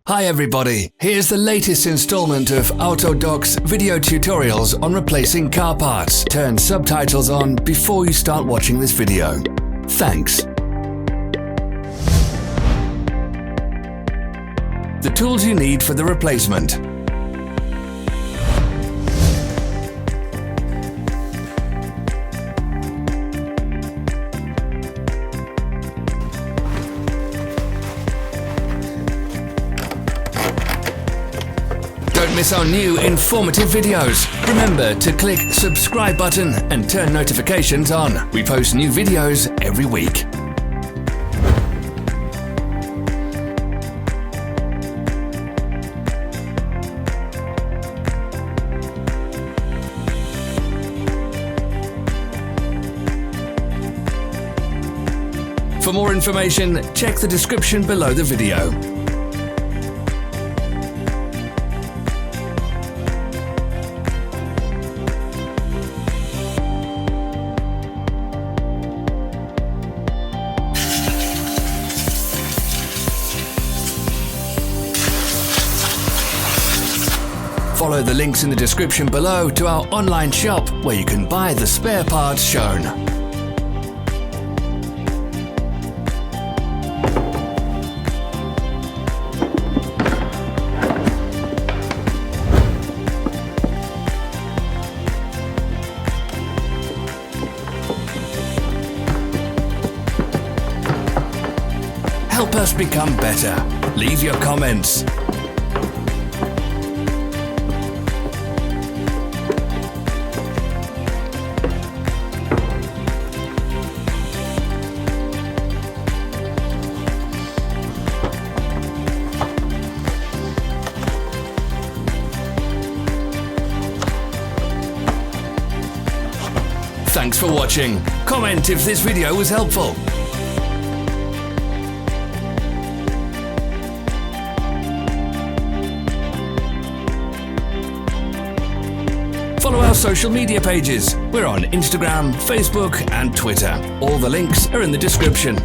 Hi everybody, here's the latest installment of Autodoc's video tutorials on replacing car parts. Turn subtitles on before you start watching this video. Thanks. The tools you need for the replacement. Don't miss our new informative videos. Remember to click subscribe button and turn notifications on. We post new videos every week. For more information, check the description below the video. Follow the links in the description below to our online shop where you can buy the spare parts shown. Help us become better. Leave your comments. Thanks for watching. Comment if this video was helpful. Follow our social media pages. We're on Instagram, Facebook and Twitter. All the links are in the description.